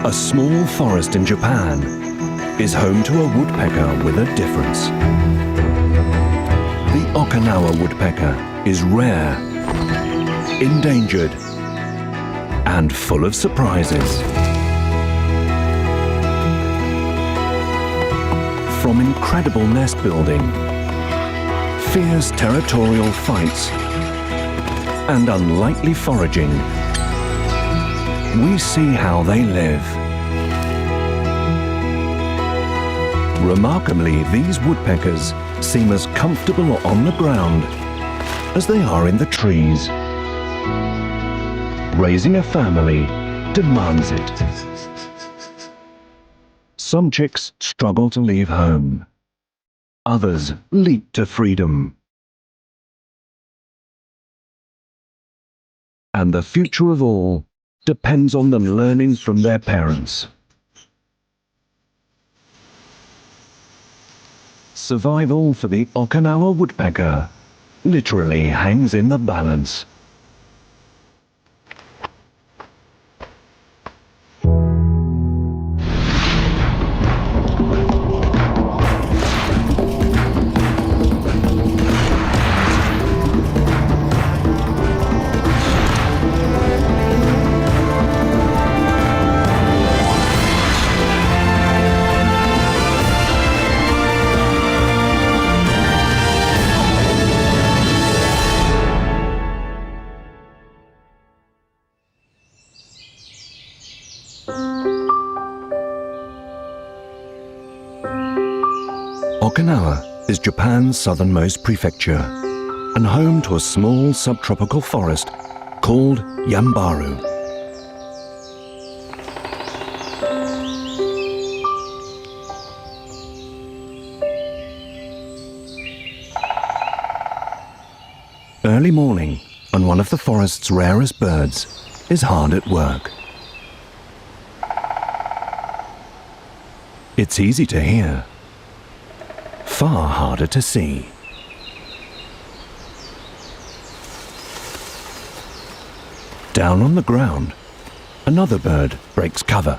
A small forest in Japan is home to a woodpecker with a difference. The Okinawa woodpecker is rare, endangered, and full of surprises. From incredible nest building, fierce territorial fights, and unlikely foraging, we see how they live. Remarkably, these woodpeckers seem as comfortable on the ground as they are in the trees. Raising a family demands it. Some chicks struggle to leave home. Others leap to freedom. And the future of all depends on them learning from their parents. Survival for the Okinawa woodpecker literally hangs in the balance. Okinawa is Japan's southernmost prefecture and home to a small subtropical forest called Yambaru. Early morning, and one of the forest's rarest birds is hard at work. It's easy to hear, far harder to see. Down on the ground, another bird breaks cover.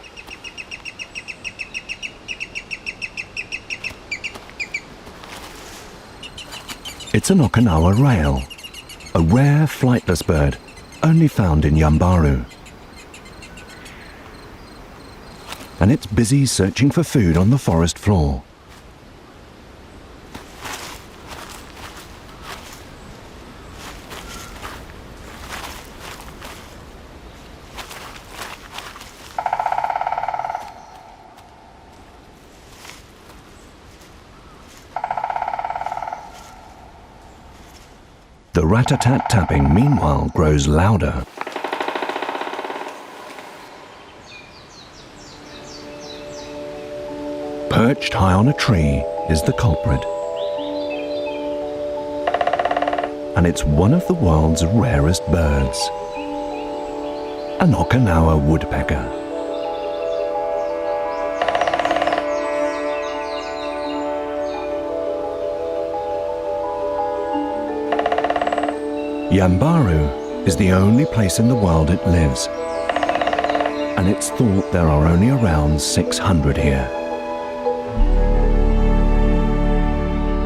It's an Okinawa rail, a rare flightless bird only found in Yambaru. And it's busy searching for food on the forest floor. The rat-a-tat tapping, meanwhile, grows louder. Perched high on a tree is the culprit. And it's one of the world's rarest birds. An Okinawa woodpecker. Yambaru is the only place in the world it lives, and it's thought there are only around 600 here.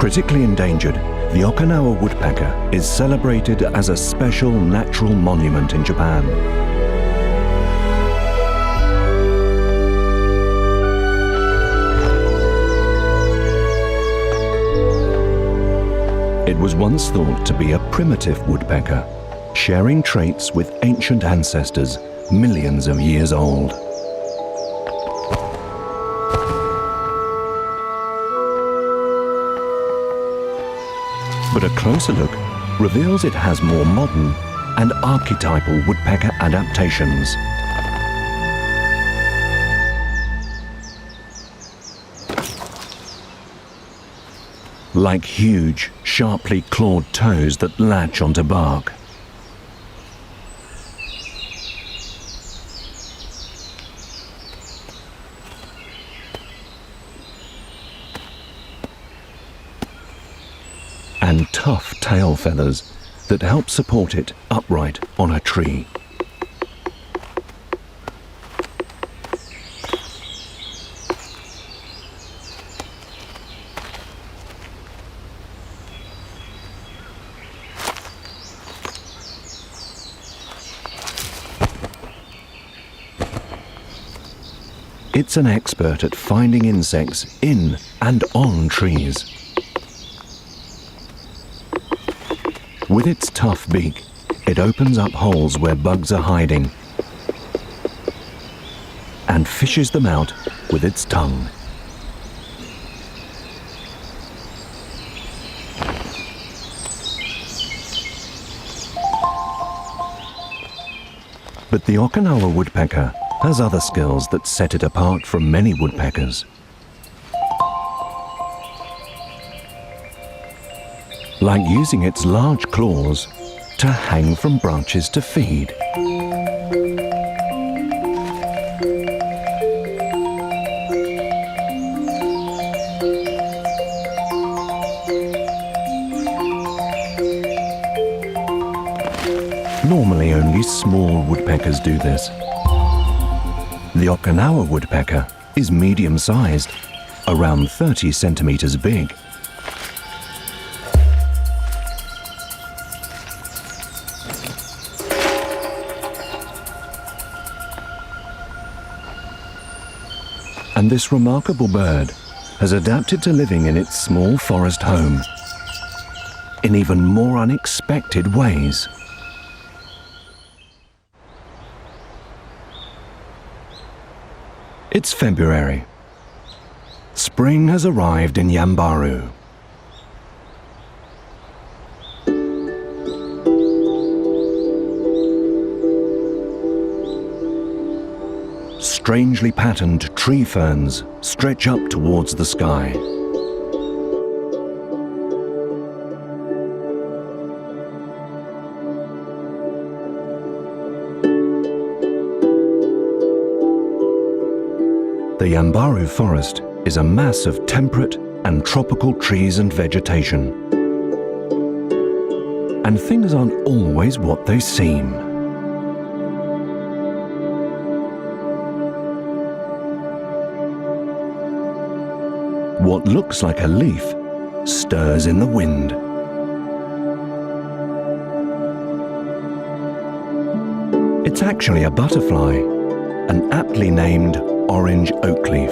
Critically endangered, the Okinawa woodpecker is celebrated as a special natural monument in Japan. It was once thought to be a primitive woodpecker, sharing traits with ancient ancestors millions of years old. But a closer look reveals it has more modern and archetypal woodpecker adaptations. Like huge, sharply clawed toes that latch onto bark. And tough tail feathers that help support it upright on a tree. It's an expert at finding insects in and on trees. With its tough beak, it opens up holes where bugs are hiding and fishes them out with its tongue. But the Okinawa woodpecker has other skills that set it apart from many woodpeckers. Like using its large claws to hang from branches to feed. Normally, only small woodpeckers do this. The Okinawa woodpecker is medium-sized, around 30 centimeters big. And this remarkable bird has adapted to living in its small forest home in even more unexpected ways. It's February. Spring has arrived in Yambaru. Strangely patterned tree ferns stretch up towards the sky. The Yambaru forest is a mass of temperate and tropical trees and vegetation. And things aren't always what they seem. What looks like a leaf stirs in the wind. It's actually a butterfly, an aptly named orange oak leaf.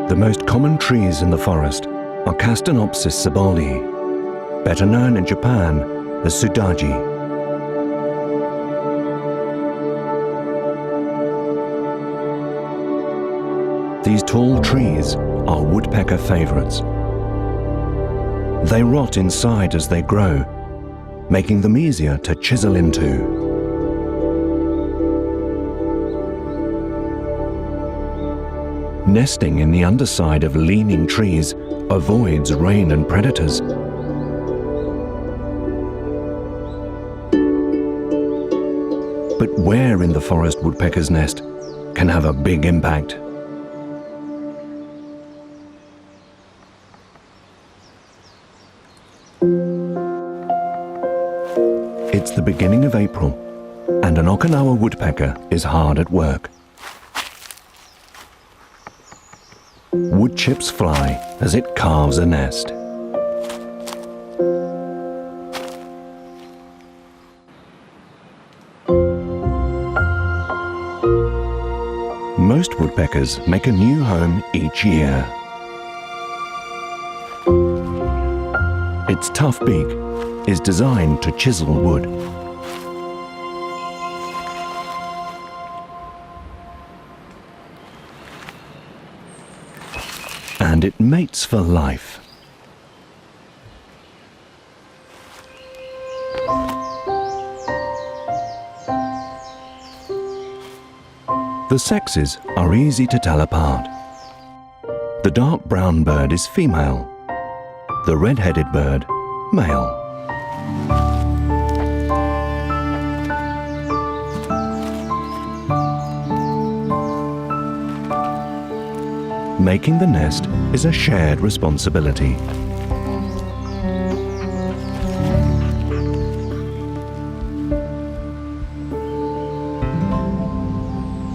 The most common trees in the forest are Castanopsis sibbaldii, better known in Japan as sudaji. These tall trees are woodpecker favorites. They rot inside as they grow, making them easier to chisel into. Nesting in the underside of leaning trees avoids rain and predators. But where in the forest woodpecker's nest can have a big impact. It's the beginning of April, and an Okinawa woodpecker is hard at work. Wood chips fly as it carves a nest. Most woodpeckers make a new home each year. Its tough beak is designed to chisel wood. And it mates for life. The sexes are easy to tell apart. The dark brown bird is female, the red-headed bird, male. Making the nest is a shared responsibility.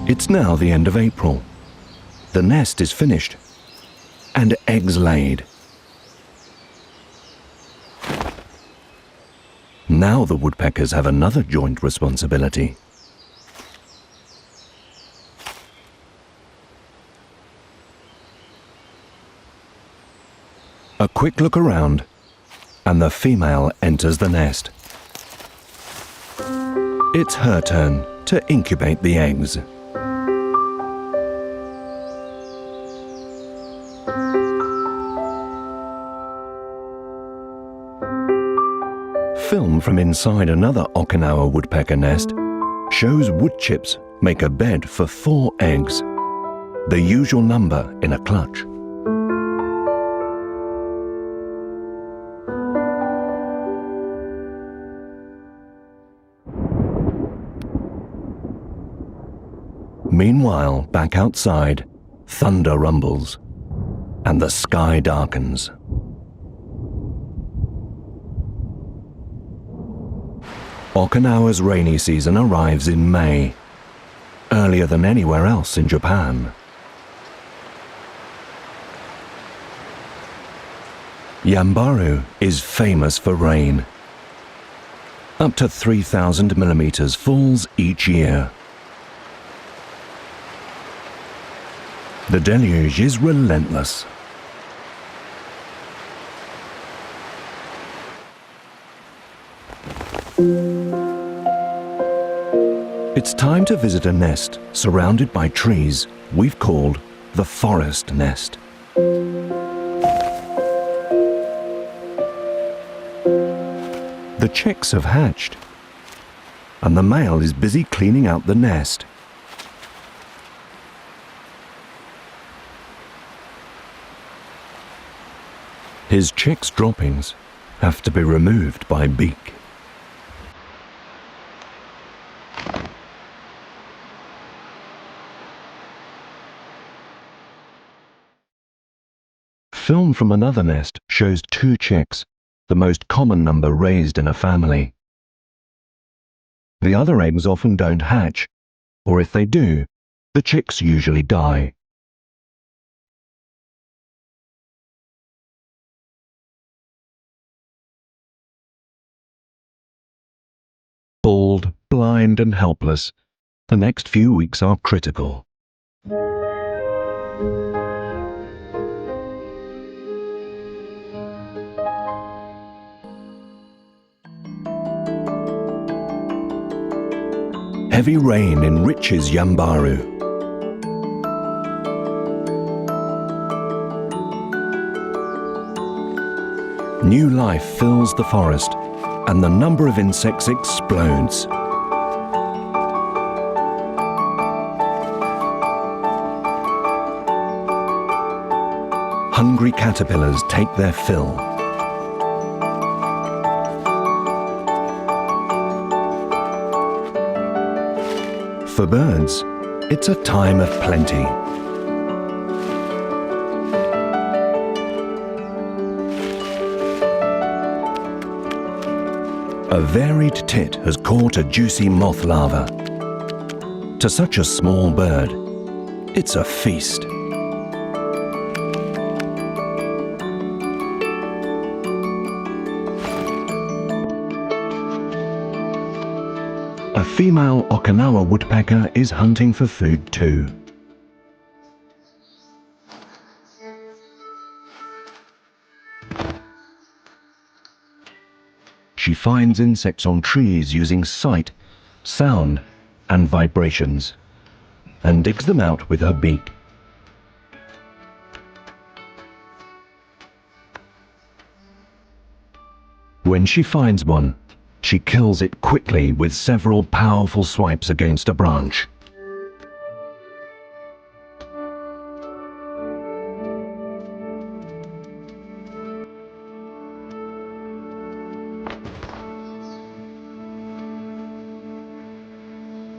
It's now the end of April. The nest is finished and eggs laid. Now the woodpeckers have another joint responsibility. A quick look around, and the female enters the nest. It's her turn to incubate the eggs. Film from inside another Okinawa woodpecker nest shows wood chips make a bed for 4 eggs, the usual number in a clutch. Meanwhile, back outside, thunder rumbles, and the sky darkens. Okinawa's rainy season arrives in May, earlier than anywhere else in Japan. Yambaru is famous for rain. Up to 3,000 millimeters falls each year. The deluge is relentless. It's time to visit a nest surrounded by trees we've called the forest nest. The chicks have hatched, and the male is busy cleaning out the nest. His chicks' droppings have to be removed by beak. Film from another nest shows 2 chicks, the most common number raised in a family. The other eggs often don't hatch, or if they do, the chicks usually die. Bald, blind and helpless, the next few weeks are critical. Heavy rain enriches Yambaru. New life fills the forest, and the number of insects explodes. Hungry caterpillars take their fill. For birds, it's a time of plenty. A varied tit has caught a juicy moth larva. To such a small bird, it's a feast. A female Okinawa woodpecker is hunting for food too. She finds insects on trees using sight, sound, and vibrations, and digs them out with her beak. When she finds one, she kills it quickly with several powerful swipes against a branch.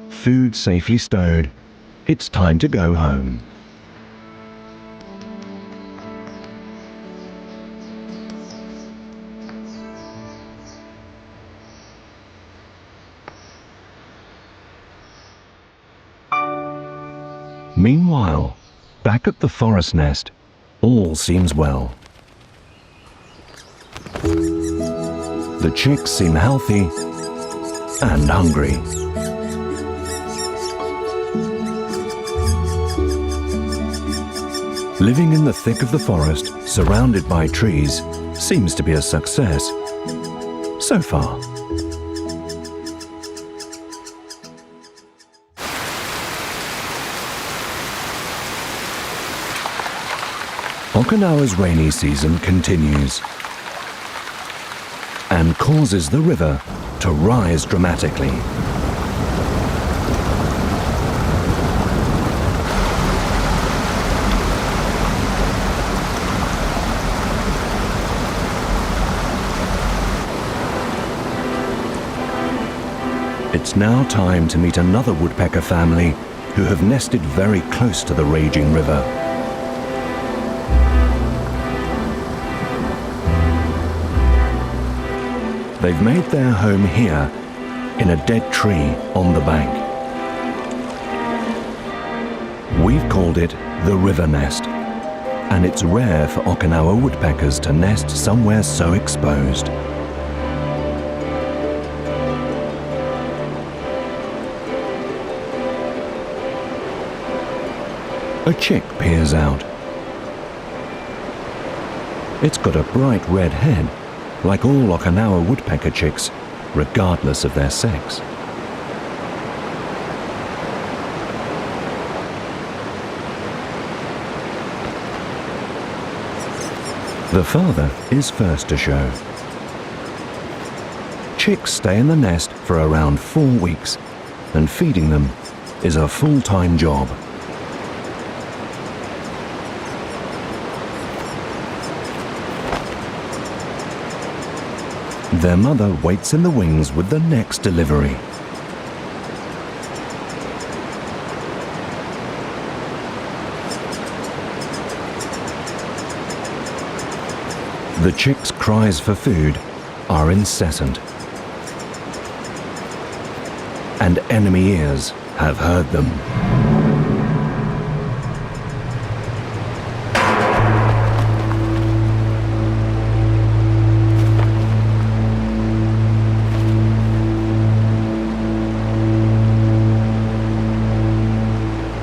Food safely stowed, it's time to go home. Meanwhile, back at the forest nest, all seems well. The chicks seem healthy and hungry. Living in the thick of the forest, surrounded by trees, seems to be a success. So far. Okinawa's rainy season continues and causes the river to rise dramatically. It's now time to meet another woodpecker family who have nested very close to the raging river. They've made their home here in a dead tree on the bank. We've called it the river nest, and it's rare for Okinawa woodpeckers to nest somewhere so exposed. A chick peers out. It's got a bright red head, like all Okinawa woodpecker chicks, regardless of their sex. The father is first to show. Chicks stay in the nest for around 4 weeks, and feeding them is a full-time job. Their mother waits in the wings with the next delivery. The chicks' cries for food are incessant, and enemy ears have heard them.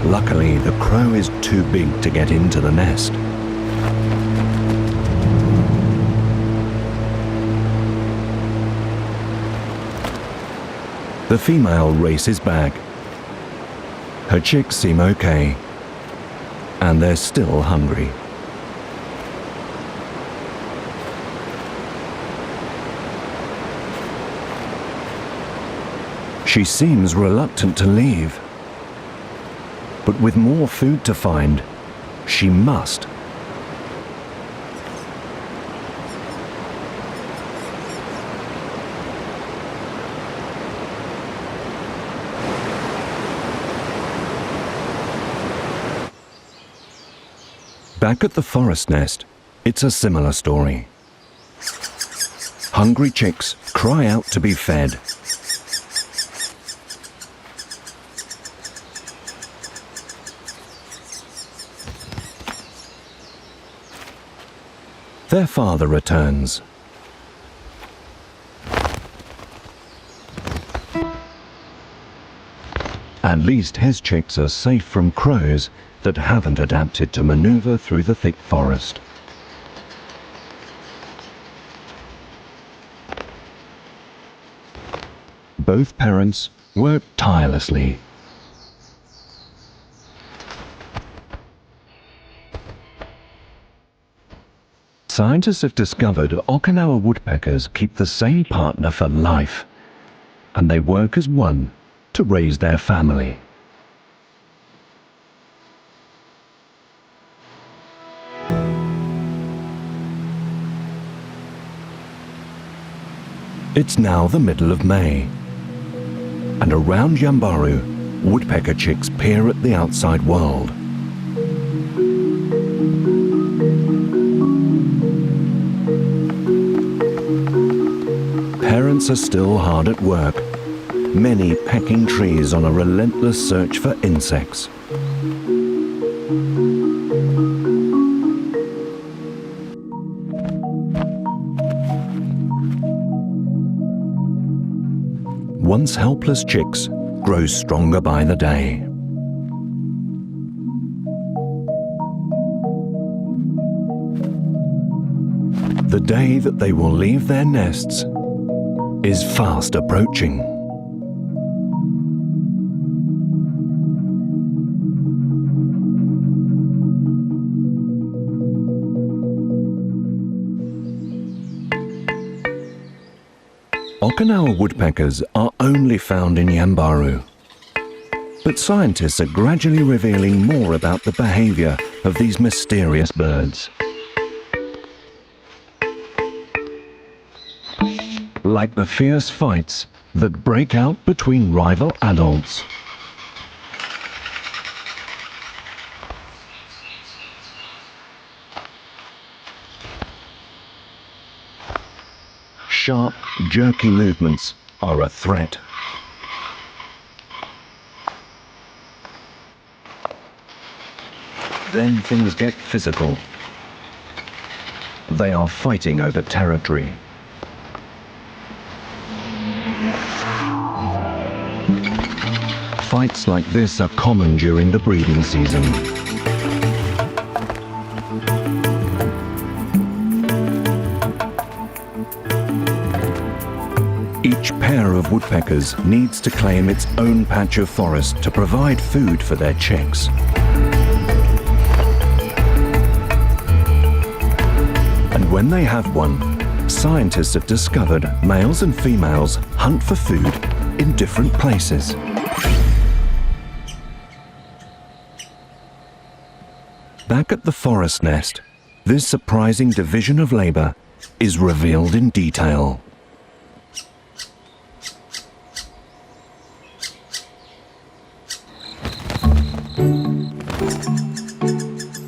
Luckily, the crow is too big to get into the nest. The female races back. Her chicks seem okay, and they're still hungry. She seems reluctant to leave. But with more food to find, she must. Back at the forest nest, it's a similar story. Hungry chicks cry out to be fed. Their father returns. At least his chicks are safe from crows that haven't adapted to maneuver through the thick forest. Both parents work tirelessly. Scientists have discovered Okinawa woodpeckers keep the same partner for life, and they work as one to raise their family. It's now the middle of May, and around Yambaru, woodpecker chicks peer at the outside world. Parents are still hard at work, many pecking trees on a relentless search for insects. once helpless chicks grow stronger by the day. The day that they will leave their nests is fast approaching. Okinawa woodpeckers are only found in Yambaru, but scientists are gradually revealing more about the behavior of these mysterious birds. Like the fierce fights that break out between rival adults. Sharp, jerky movements are a threat. Then things get physical. They are fighting over territory. Fights like this are common during the breeding season. Each pair of woodpeckers needs to claim its own patch of forest to provide food for their chicks. And when they have one, scientists have discovered males and females hunt for food in different places. Back at the forest nest, this surprising division of labor is revealed in detail.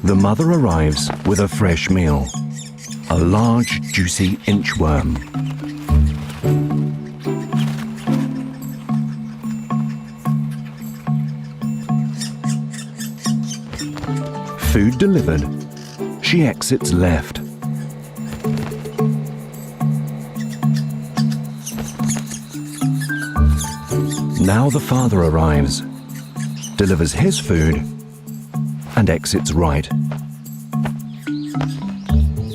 The mother arrives with a fresh meal, a large, juicy inchworm. Food delivered, she exits left. Now the father arrives, delivers his food, and exits right.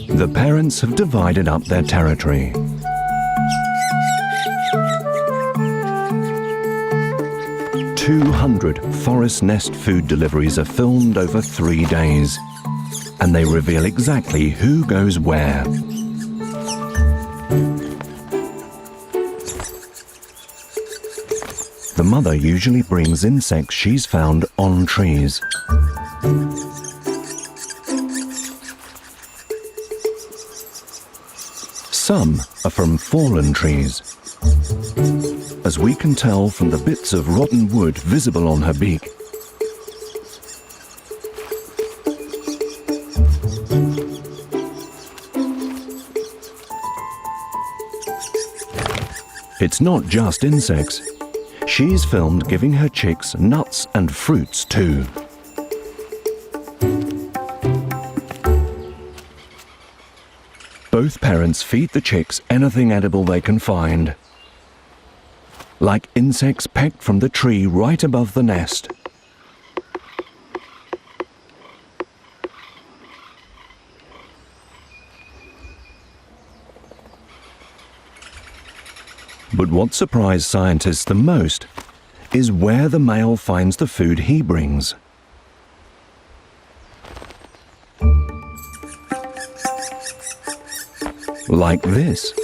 The parents have divided up their territory. "200 forest nest food deliveries are filmed over 3 days, and they reveal exactly who goes where. The mother usually brings insects she's found on trees. Some are from fallen trees, as we can tell from the bits of rotten wood visible on her beak. It's not just insects. She's filmed giving her chicks nuts and fruits too. Both parents feed the chicks anything edible they can find, like insects pecked from the tree right above the nest. But what surprised scientists the most is where the male finds the food he brings. Like this.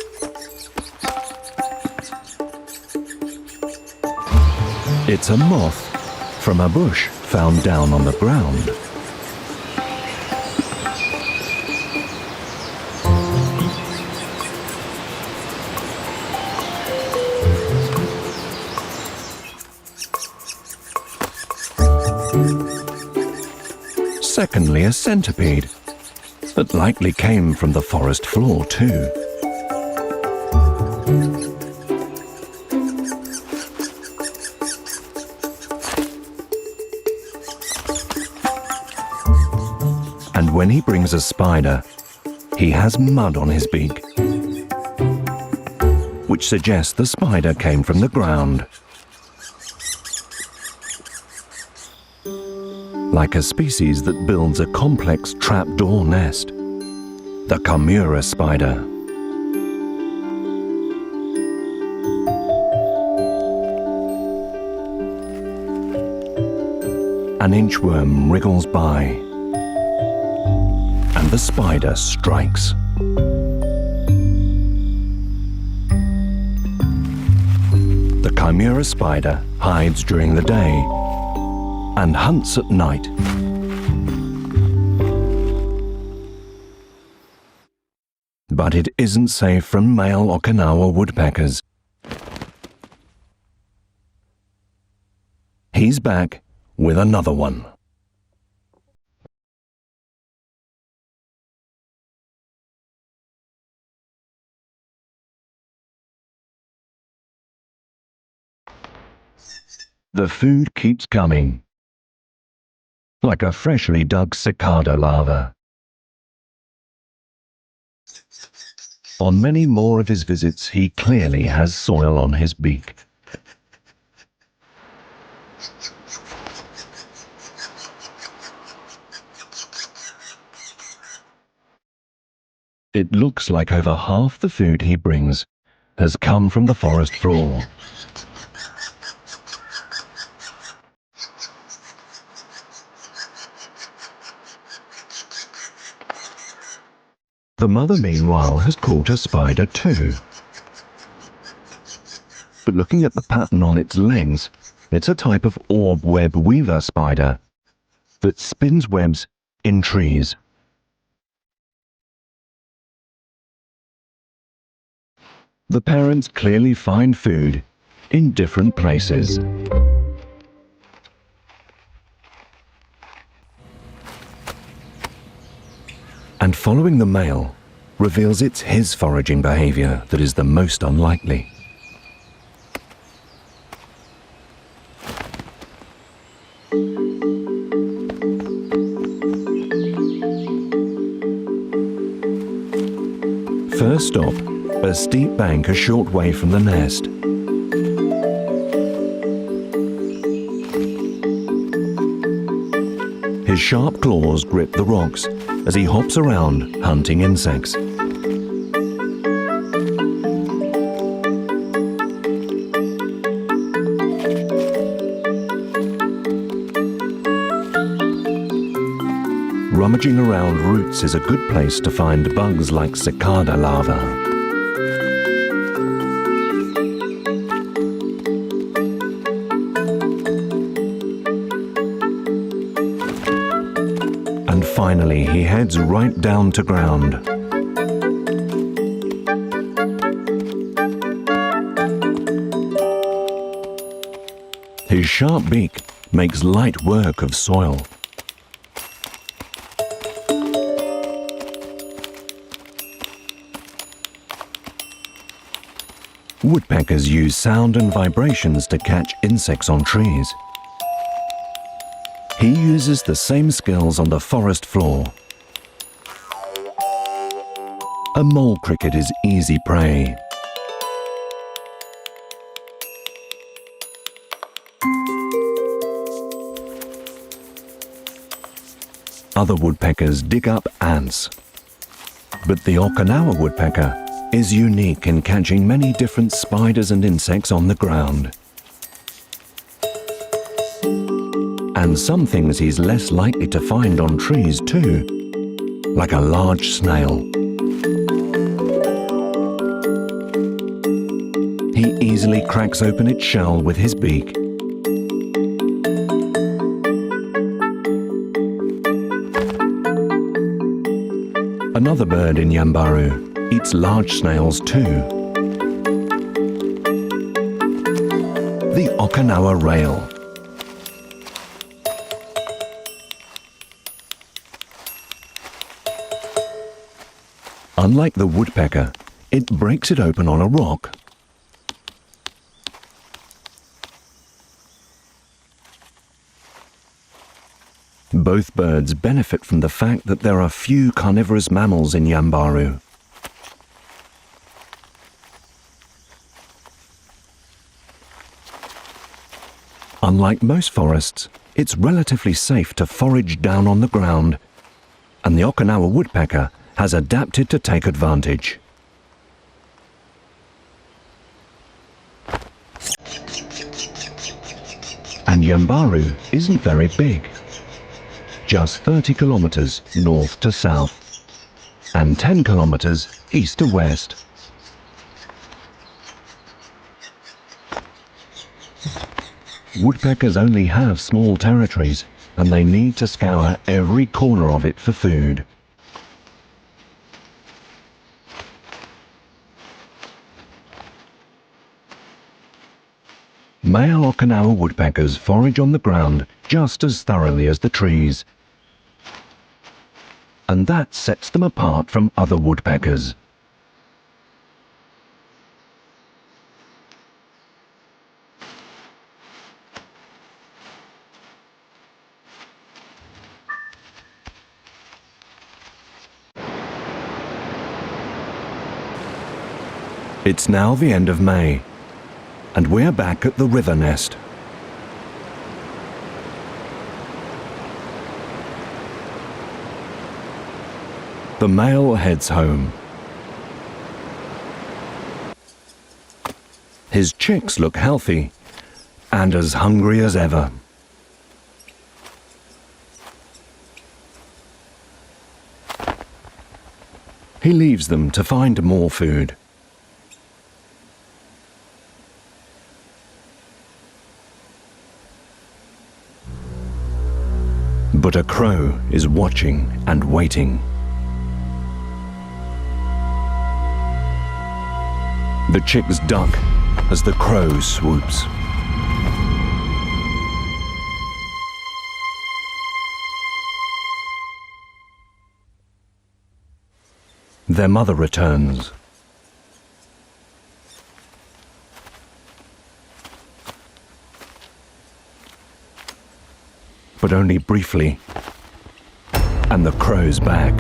It's a moth from a bush found down on the ground. Secondly, a centipede that likely came from the forest floor too. And when he brings a spider, he has mud on his beak, which suggests the spider came from the ground. Like a species that builds a complex trapdoor nest, the Chimera spider. An inchworm wriggles by, and the spider strikes. The Chimera spider hides during the day and hunts at night. But it isn't safe from male Okinawa woodpeckers. He's back with another one. The food keeps coming, like a freshly dug cicada larva. On many more of his visits, he clearly has soil on his beak. It looks like over half the food he brings has come from the forest floor. The mother, meanwhile, has caught a spider too. But looking at the pattern on its legs, it's a type of orb web weaver spider that spins webs in trees. The parents clearly find food in different places. And following the male reveals it's his foraging behavior that is the most unlikely. First stop, a steep bank a short way from the nest. His sharp claws grip the rocks as he hops around hunting insects. Rummaging around roots is a good place to find bugs like cicada larvae. And finally, he heads right down to ground. His sharp beak makes light work of soil. Woodpeckers use sound and vibrations to catch insects on trees. He uses the same skills on the forest floor. A mole cricket is easy prey. Other woodpeckers dig up ants. But the Okinawa woodpecker is unique in catching many different spiders and insects on the ground. And some things he's less likely to find on trees too, like a large snail. He easily cracks open its shell with his beak. Another bird in Yambaru eats large snails too. The Okinawa rail. Unlike the woodpecker, it breaks it open on a rock. Both birds benefit from the fact that there are few carnivorous mammals in Yambaru. Unlike most forests, it's relatively safe to forage down on the ground, and the Okinawa woodpecker has adapted to take advantage. And Yambaru isn't very big, just 30 kilometers north to south, and 10 kilometers east to west. Woodpeckers only have small territories, and they need to scour every corner of it for food. Male Okinawa woodpeckers forage on the ground just as thoroughly as the trees, and that sets them apart from other woodpeckers. It's now the end of May, and we're back at the river nest. The male heads home. His chicks look healthy and as hungry as ever. He leaves them to find more food. But a crow is watching and waiting. The chicks duck as the crow swoops. Their mother returns. But only briefly, and the crow's back.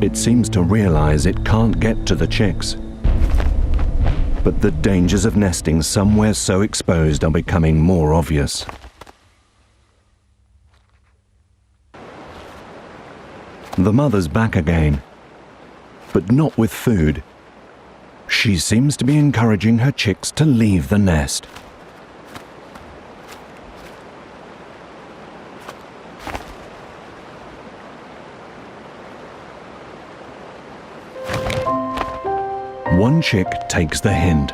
It seems to realize it can't get to the chicks. But the dangers of nesting somewhere so exposed are becoming more obvious. The mother's back again, but not with food. She seems to be encouraging her chicks to leave the nest. One chick takes the hint.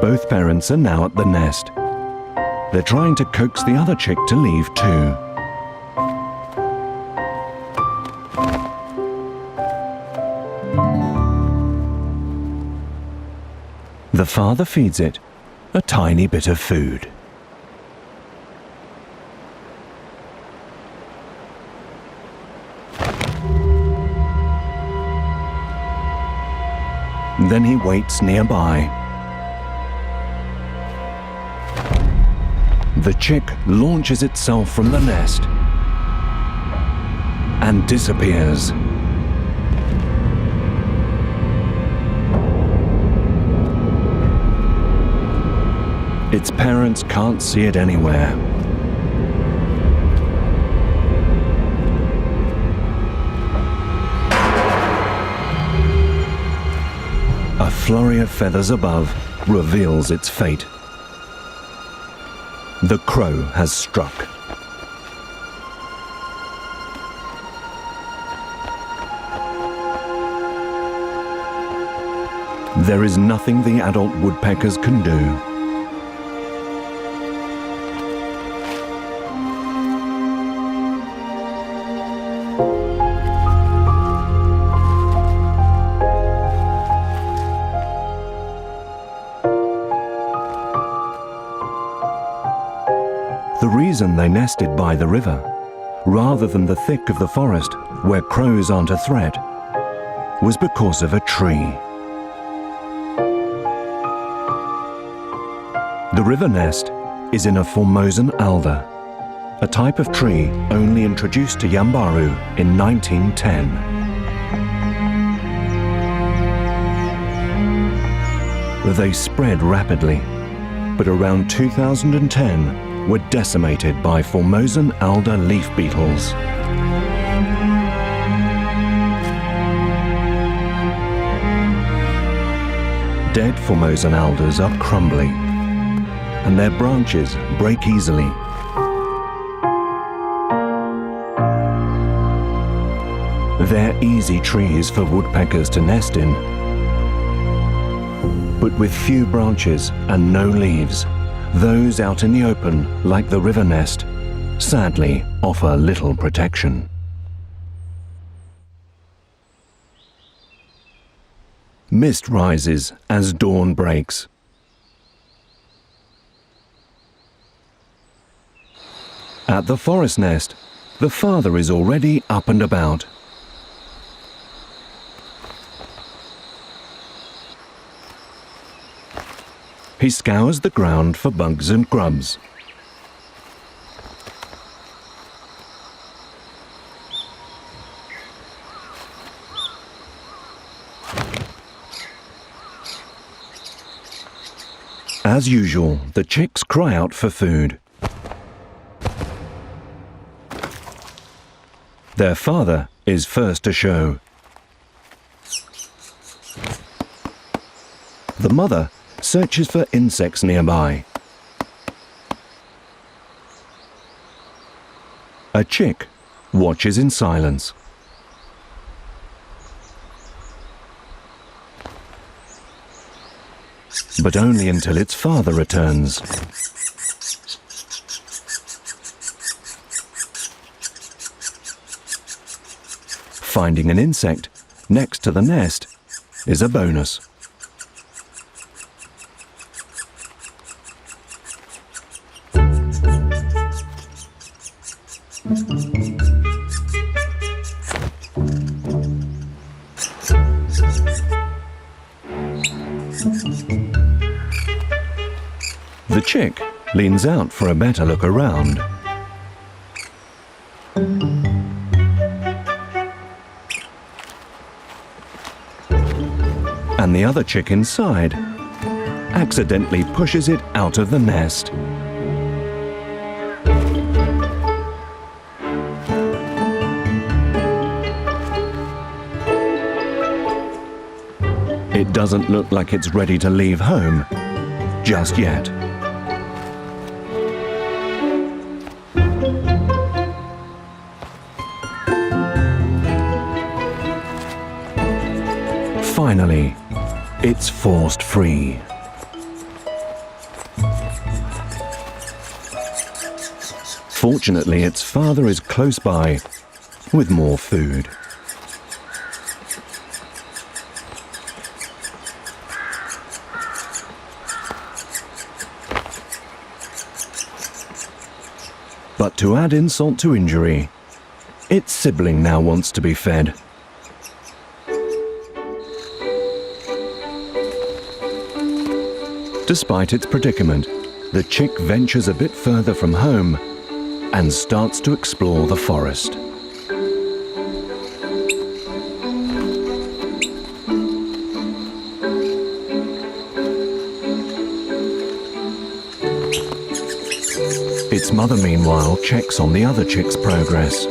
Both parents are now at the nest. They're trying to coax the other chick to leave too. The father feeds it a tiny bit of food. Then he waits nearby. The chick launches itself from the nest and disappears. Its parents can't see it anywhere. A flurry of feathers above reveals its fate. The crow has struck. There is nothing the adult woodpeckers can do. The reason they nested by the river, rather than the thick of the forest where crows aren't a threat, was because of a tree. The river nest is in a Formosan alder, a type of tree only introduced to Yambaru in 1910. They spread rapidly, but around 2010 were decimated by Formosan alder leaf beetles. Dead Formosan alders are crumbly, and their branches break easily. They're easy trees for woodpeckers to nest in. But with few branches and no leaves, those out in the open, like the river nest, sadly offer little protection. Mist rises as dawn breaks. At the forest nest, the father is already up and about. He scours the ground for bugs and grubs. As usual, the chicks cry out for food. Their father is first to show. The mother searches for insects nearby. A chick watches in silence. But only until its father returns. Finding an insect next to the nest is a bonus. The chick leans out for a better look around. And the other chick inside accidentally pushes it out of the nest. It doesn't look like it's ready to leave home just yet. Finally, it's forced free. Fortunately, its father is close by with more food. But to add insult to injury, its sibling now wants to be fed. Despite its predicament, the chick ventures a bit further from home and starts to explore the forest. Its mother, meanwhile, checks on the other chick's progress.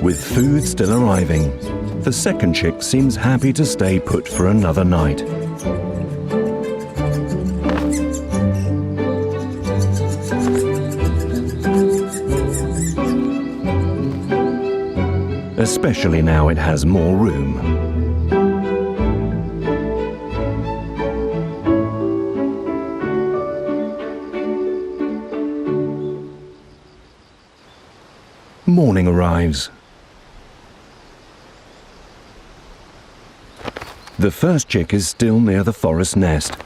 With food still arriving, the second chick seems happy to stay put for another night. Especially now it has more room. Morning arrives. The first chick is still near the forest nest,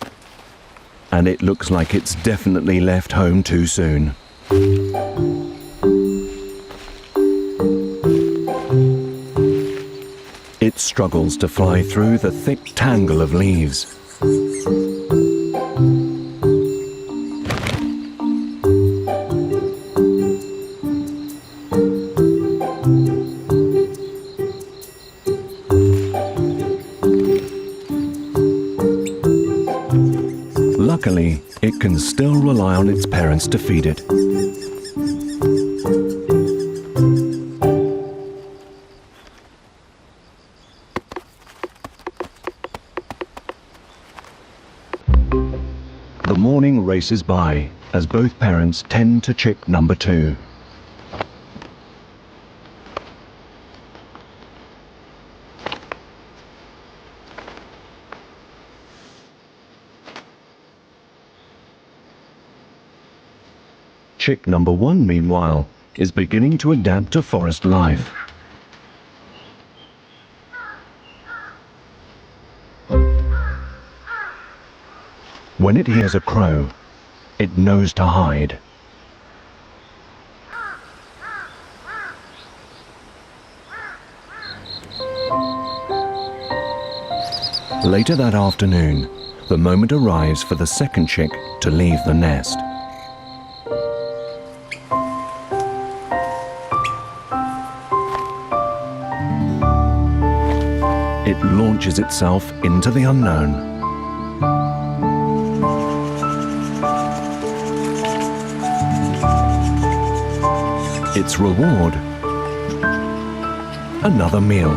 and it looks like it's definitely left home too soon. it struggles to fly through the thick tangle of leaves. Luckily, it can still rely on its parents to feed it. The morning races by as both parents tend to chick number 2. Chick number 1, meanwhile, is beginning to adapt to forest life. When it hears a crow, it knows to hide. Later that afternoon, the moment arrives for the second chick to leave the nest. It launches itself into the unknown. Its reward? Another meal.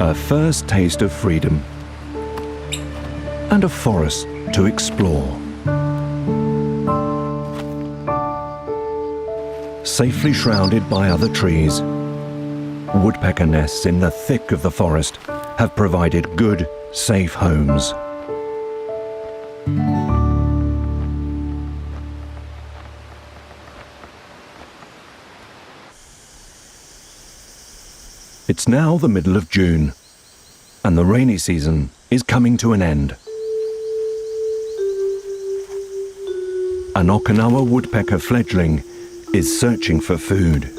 A first taste of freedom and a forest to explore. Safely shrouded by other trees, woodpecker nests in the thick of the forest have provided good, safe homes. It's now the middle of June, and the rainy season is coming to an end. An Okinawa woodpecker fledgling is searching for food.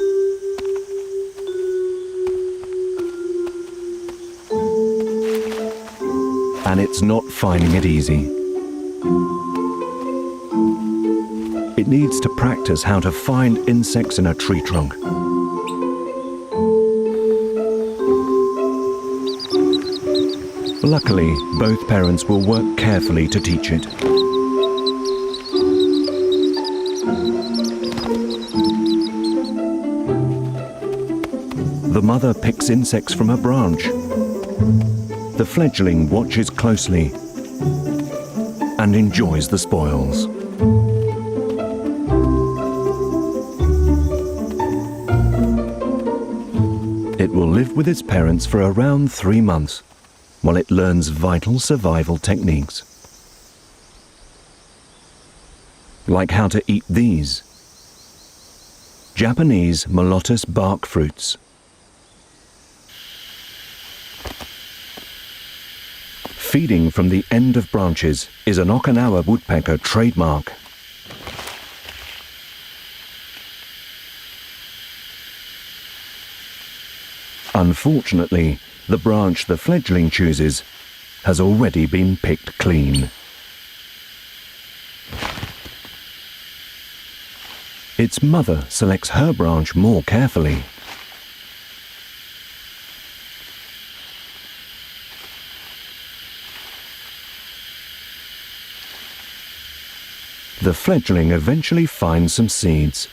And it's not finding it easy. It needs to practice how to find insects in a tree trunk. Luckily, both parents will work carefully to teach it. The mother picks insects from a branch. The fledgling watches closely and enjoys the spoils. It will live with its parents for around 3 months while it learns vital survival techniques. Like how to eat these Japanese molottus bark fruits. Feeding from the end of branches is an Okinawa woodpecker trademark. Unfortunately, the branch the fledgling chooses has already been picked clean. Its mother selects her branch more carefully. The fledgling eventually finds some seeds,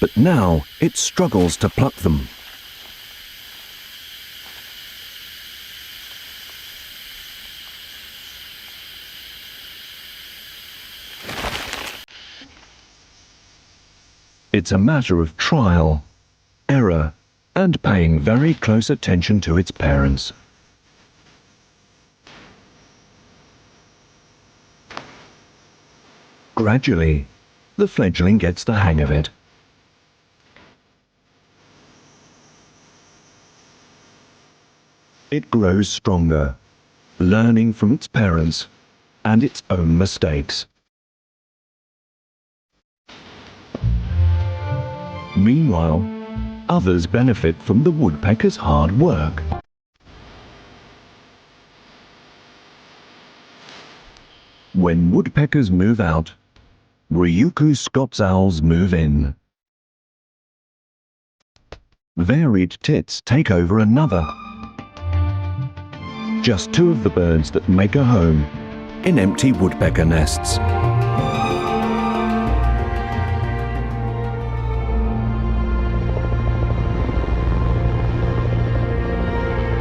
but now it struggles to pluck them. It's a matter of trial, error, and paying very close attention to its parents. Gradually, the fledgling gets the hang of it. It grows stronger, learning from its parents and its own mistakes. Meanwhile, others benefit from the woodpecker's hard work. When woodpeckers move out, Ryukyu's Scots owls move in. Varied tits take over another. Just two of the birds that make a home in empty woodpecker nests.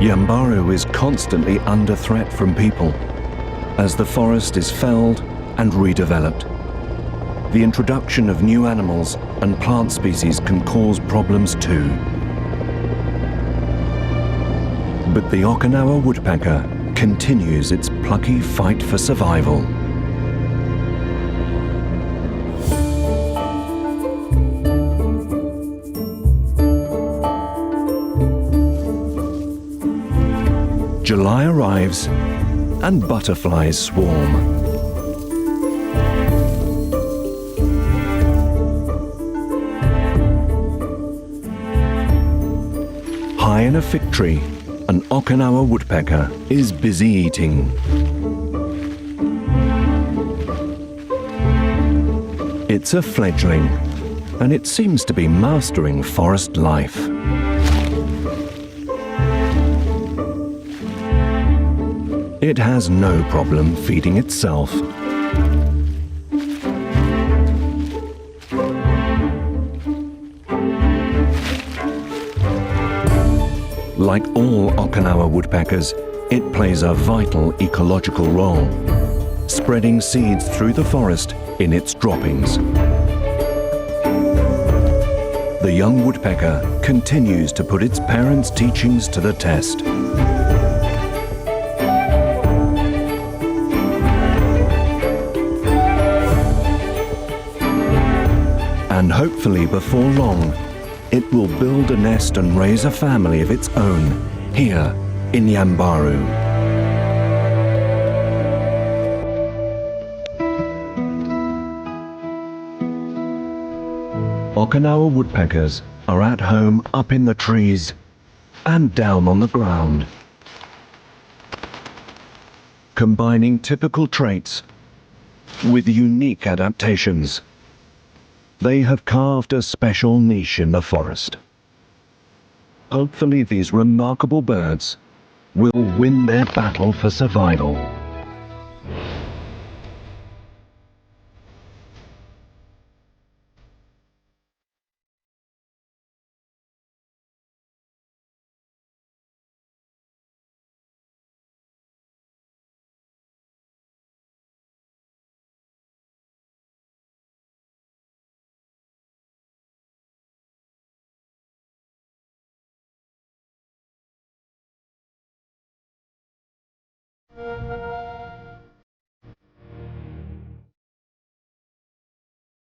Yambaru is constantly under threat from people as the forest is felled and redeveloped. The introduction of new animals and plant species can cause problems too. But the Okinawa woodpecker continues its plucky fight for survival. July arrives and butterflies swarm. High in a fig tree, an Okinawa woodpecker is busy eating. It's a fledgling, and it seems to be mastering forest life. It has no problem feeding itself. Like all Okinawa woodpeckers, it plays a vital ecological role, spreading seeds through the forest in its droppings. The young woodpecker continues to put its parents' teachings to the test. And hopefully before long, it will build a nest and raise a family of its own here in Yambaru. Okinawa woodpeckers are at home up in the trees and down on the ground, combining typical traits with unique adaptations. They have carved a special niche in the forest. Hopefully these remarkable birds will win their battle for survival.